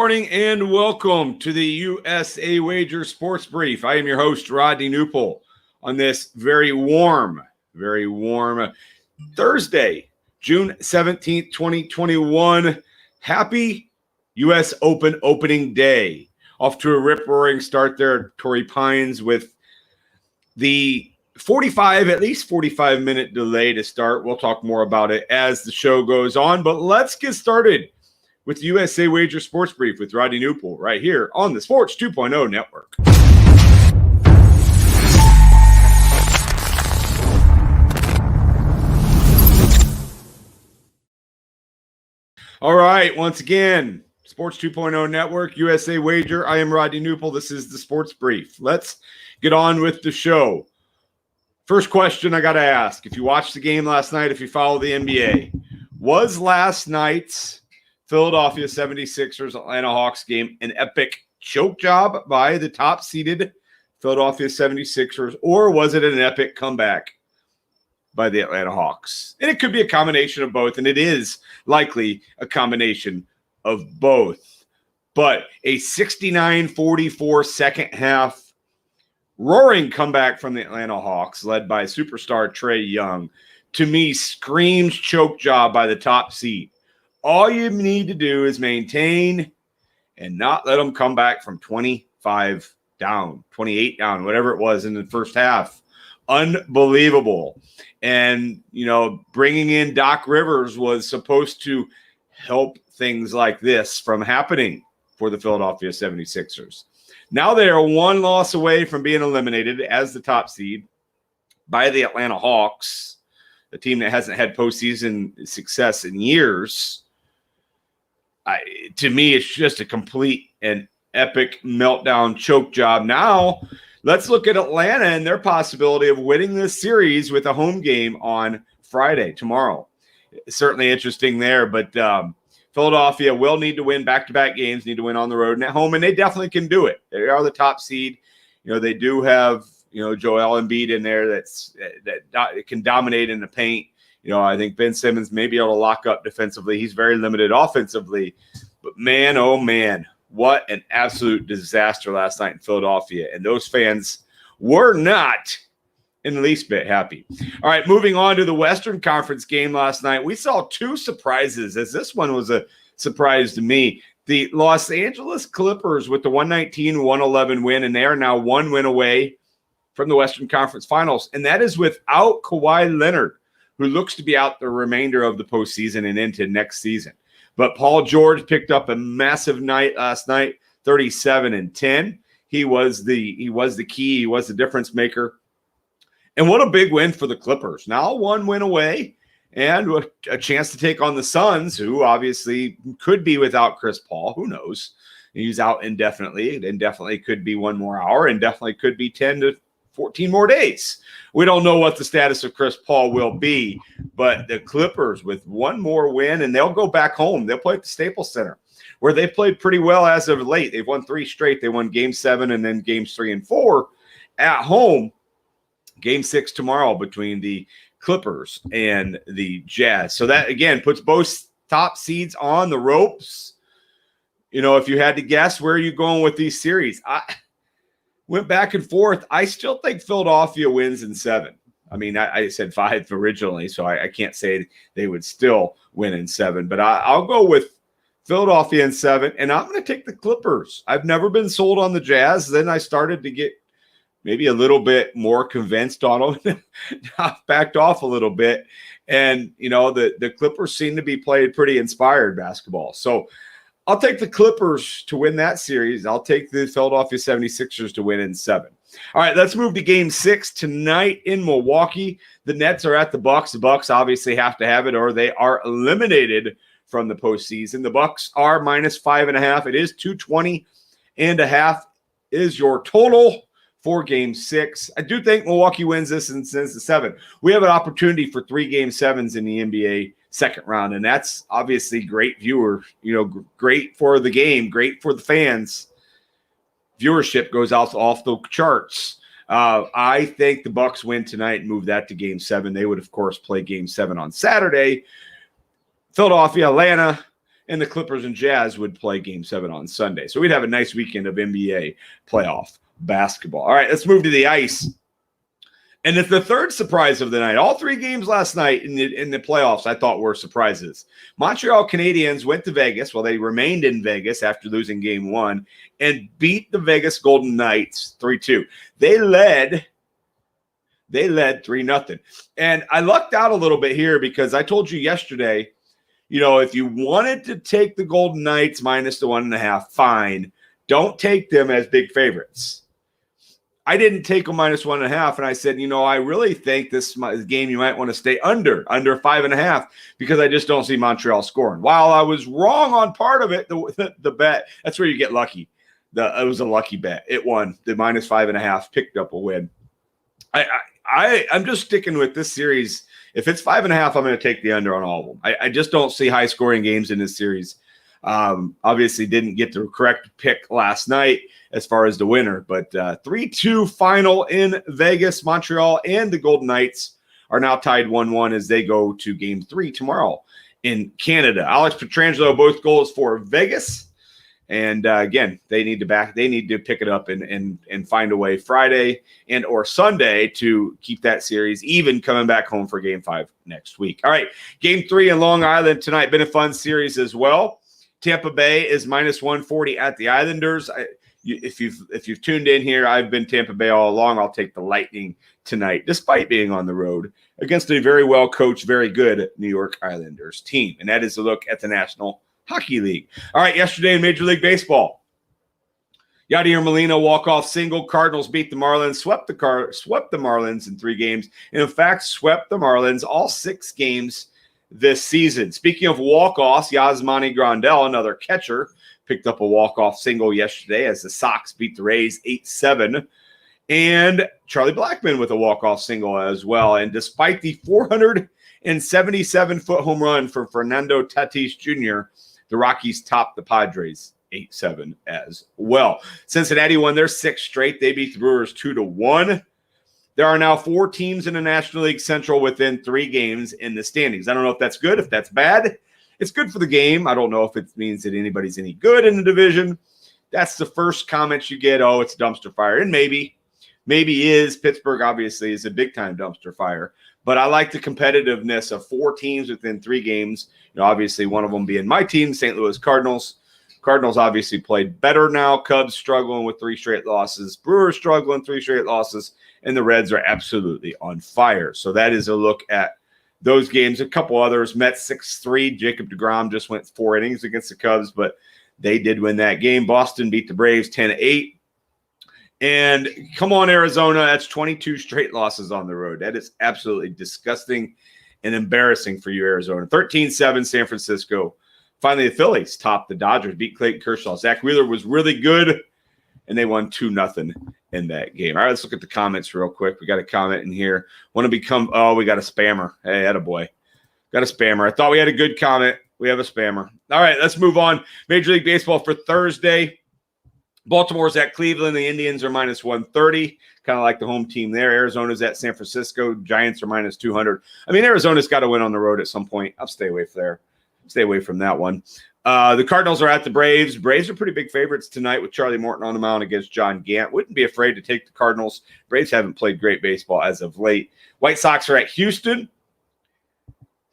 morning and welcome to the USA Wager Sports Brief. I am your host, Rodney Knuppel, on this very warm Thursday, June 17th, 2021. Happy U.S. Open opening day. Off to a rip-roaring start there at Torrey Pines with the at least 45-minute delay to start. We'll talk more about it as the show goes on, but let's get started with the USA Wager Sports Brief with Rodney Knuppel right here on the Sports 2.0 Network. All right, once again, Sports 2.0 Network, USA Wager. I am Rodney Knuppel. This is the Sports Brief. Let's get on with the show. First question I got to ask. If you watched the game last night, if you follow the NBA, was last night's Philadelphia 76ers Atlanta Hawks game an epic choke job by the top-seeded Philadelphia 76ers, or was it an epic comeback by the Atlanta Hawks? And it could be a combination of both, and it is likely a combination of both. But a 69-44 second half roaring comeback from the Atlanta Hawks, led by superstar Trae Young, to me screams choke job by the top seed. All you need to do is maintain and not let them come back from 25 down, 28 down, whatever it was in the first half. Unbelievable. And, bringing in Doc Rivers was supposed to help things like this from happening for the Philadelphia 76ers. Now they are one loss away from being eliminated as the top seed by the Atlanta Hawks, a team that hasn't had postseason success in years. To me, it's just a complete and epic meltdown choke job. Now, let's look at Atlanta and their possibility of winning this series with a home game on Friday, tomorrow. Certainly interesting there, but Philadelphia will need to win back-to-back games, need to win on the road and at home, and they definitely can do it. They are the top seed. They do have, Joel Embiid in there that can dominate in the paint. I think Ben Simmons may be able to lock up defensively. He's very limited offensively. But man, oh man, what an absolute disaster last night in Philadelphia. And those fans were not in the least bit happy. All right, moving on to the Western Conference game last night. We saw two surprises, as this one was a surprise to me. The Los Angeles Clippers with the 119-111 win, and they are now one win away from the Western Conference Finals. And that is without Kawhi Leonard, who looks to be out the remainder of the postseason and into next season. But Paul George picked up a massive night last night, 37-10. He was the key. He was the difference maker. And what a big win for the Clippers. Now one win away and a chance to take on the Suns, who obviously could be without Chris Paul. Who knows? He's out indefinitely, and definitely could be one more hour, and definitely could be 10 to 14 more days. We don't know what the status of Chris Paul will be, but the Clippers with one more win, and they'll go back home. They'll play at the Staples Center, where they played pretty well as of late. They've won 3 straight. They won Game 7 and then Games 3 and 4 at home. Game 6 tomorrow between the Clippers and the Jazz. So that, again, puts both top seeds on the ropes. If you had to guess, where are you going with these series? I went back and forth. I still think Philadelphia wins in 7. I mean, I said 5 originally, so I can't say they would still win in 7. But I'll go with Philadelphia in 7, and I'm going to take the Clippers. I've never been sold on the Jazz. Then I started to get maybe a little bit more convinced on them. Backed off a little bit. And, the Clippers seem to be playing pretty inspired basketball. So I'll take the Clippers to win that series. I'll take the Philadelphia 76ers to win in 7. All right, let's move to Game 6 tonight in Milwaukee. The Nets are at the Bucks. The Bucks obviously have to have it, or they are eliminated from the postseason. The Bucks are -5.5. It is 220.5 is your total for Game 6. I do think Milwaukee wins this and sends to 7. We have an opportunity for 3 Game 7s in the NBA second round, and that's obviously great great for the game, great for the fans. Viewership goes off the charts. I think the Bucks win tonight and move that to Game 7. They would, of course, play Game 7 on Saturday. Philadelphia, Atlanta, and the Clippers and Jazz would play Game 7 on Sunday. So we'd have a nice weekend of NBA playoff basketball. All right, let's move to the ice. And it's the third surprise of the night. All three games last night in the playoffs I thought were surprises. Montreal Canadiens went to Vegas. Well, they remained in Vegas after losing Game 1 and beat the Vegas Golden Knights 3-2. They led 3-0. And I lucked out a little bit here because I told you yesterday, if you wanted to take the Golden Knights minus the 1.5, fine. Don't take them as big favorites. I didn't take them minus 1.5, and I said, I really think this game you might want to stay under 5.5 because I just don't see Montreal scoring. While I was wrong on part of it, the bet, that's where you get lucky. It was a lucky bet. It won. The minus 5.5 picked up a win. I'm just sticking with this series. If it's 5.5, I'm going to take the under on all of them. I just don't see high-scoring games in this series. Obviously didn't get the correct pick last night as far as the winner, but 3-2 final in Vegas. Montreal and the Golden Knights are now tied 1-1 as they go to Game 3 tomorrow in Canada. Alex Pietrangelo, both goals for Vegas. And again, they need to pick it up and find a way Friday and or Sunday to keep that series even coming back home for Game 5 next week. All right, Game 3 in Long Island tonight. Been a fun series as well. Tampa Bay is minus 140 at the Islanders. If you've tuned in here, I've been Tampa Bay all along. I'll take the Lightning tonight, despite being on the road against a very well coached, very good New York Islanders team. And that is a look at the National Hockey League. All right, yesterday in Major League Baseball, Yadier Molina walk-off single. Cardinals beat the Marlins, swept the Marlins in 3 games, and in fact swept the Marlins all 6 games this season. Speaking of walk-offs, Yasmani Grandal, another catcher, picked up a walk-off single yesterday as the Sox beat the Rays 8-7. And Charlie Blackmon with a walk-off single as well. And despite the 477-foot home run for Fernando Tatis Jr., the Rockies topped the Padres 8-7 as well. Cincinnati won their 6th straight. They beat the Brewers 2-1. There are now 4 teams in the National League Central within 3 games in the standings. I don't know if that's good, if that's bad. It's good for the game. I don't know if it means that anybody's any good in the division. That's the first comment you get. Oh, it's dumpster fire. And maybe is. Pittsburgh obviously is a big-time dumpster fire. But I like the competitiveness of 4 teams within 3 games. Obviously one of them being my team, St. Louis Cardinals. Cardinals obviously played better now. Cubs struggling with 3 straight losses. Brewers struggling 3 straight losses. And the Reds are absolutely on fire. So that is a look at those games. A couple others. Mets 6-3. Jacob deGrom just went 4 innings against the Cubs, but they did win that game. Boston beat the Braves 10-8. And come on, Arizona. That's 22 straight losses on the road. That is absolutely disgusting and embarrassing for you, Arizona. 13-7 San Francisco. Finally, the Phillies topped the Dodgers, beat Clayton Kershaw. Zach Wheeler was really good, and they won 2-0 in that game. All right, let's look at the comments real quick. We got a comment in here. We got a spammer. Hey, attaboy. Got a spammer. I thought we had a good comment. We have a spammer. All right, let's move on. Major League Baseball for Thursday. Baltimore's at Cleveland. The Indians are minus 130, kind of like the home team there. Arizona's at San Francisco. Giants are minus 200. I mean, Arizona's got to win on the road at some point. I'll stay away from there. Stay away from that one. The Cardinals are at the Braves. Braves are pretty big favorites tonight with Charlie Morton on the mound against John Gant. Wouldn't be afraid to take the Cardinals. Braves haven't played great baseball as of late. White Sox are at Houston.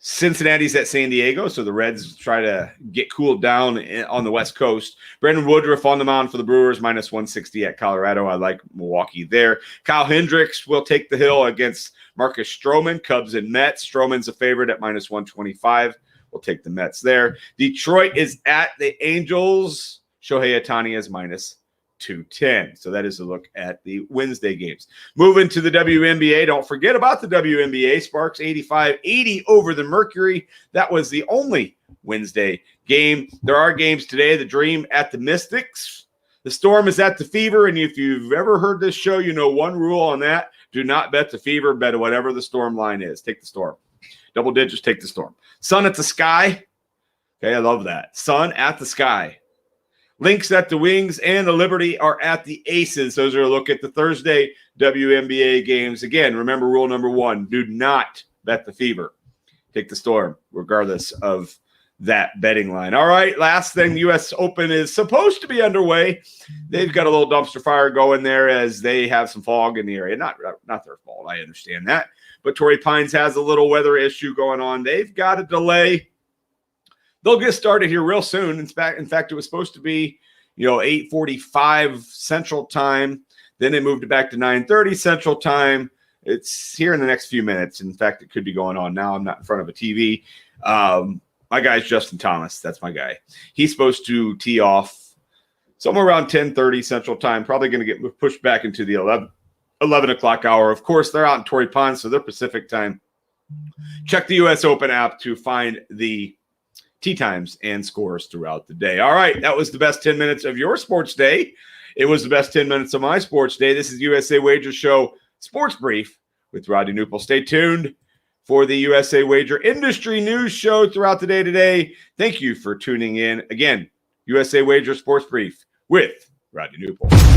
Cincinnati's at San Diego, so the Reds try to get cooled down on the West Coast. Brendan Woodruff on the mound for the Brewers, minus 160 at Colorado. I like Milwaukee there. Kyle Hendricks will take the hill against Marcus Stroman, Cubs and Mets. Stroman's a favorite at minus 125. We'll take the Mets there. Detroit is at the Angels. Shohei Ohtani is minus 210. So that is a look at the Wednesday games. Moving to the WNBA. Don't forget about the WNBA. Sparks 85-80 over the Mercury. That was the only Wednesday game. There are games today. The Dream at the Mystics. The Storm is at the Fever. And if you've ever heard this show, you know one rule on that. Do not bet the Fever. Bet whatever the Storm line is. Take the Storm. Double digits, take the Storm. Sun at the Sky. Okay, I love that. Sun at the Sky. Lynx at the Wings and the Liberty are at the Aces. Those are a look at the Thursday WNBA games. Again, remember rule number 1. Do not bet the Fever. Take the Storm, regardless of that betting line. All right, last thing, the U.S. Open is supposed to be underway. They've got a little dumpster fire going there as they have some fog in the area. Not their fault, I understand that. But Torrey Pines has a little weather issue going on. They've got a delay. They'll get started here real soon. In fact, it was supposed to be 8:45 Central Time. Then they moved it back to 9:30 Central Time. It's here in the next few minutes. In fact, it could be going on now. I'm not in front of a TV. My guy's Justin Thomas. That's my guy. He's supposed to tee off somewhere around 10:30 Central Time. Probably going to get pushed back into the 11 o'clock hour. Of course, they're out in Torrey Pines, so they're Pacific time. Check the U.S. Open app to find the tee times and scores throughout the day. All right, that was the best 10 minutes of your sports day. It was the best 10 minutes of my sports day. This is USA Wager Show Sports Brief with Rodney Knuppel. Stay tuned for the USA Wager Industry News Show throughout the day today. Thank you for tuning in. Again, USA Wager Sports Brief with Rodney Knuppel.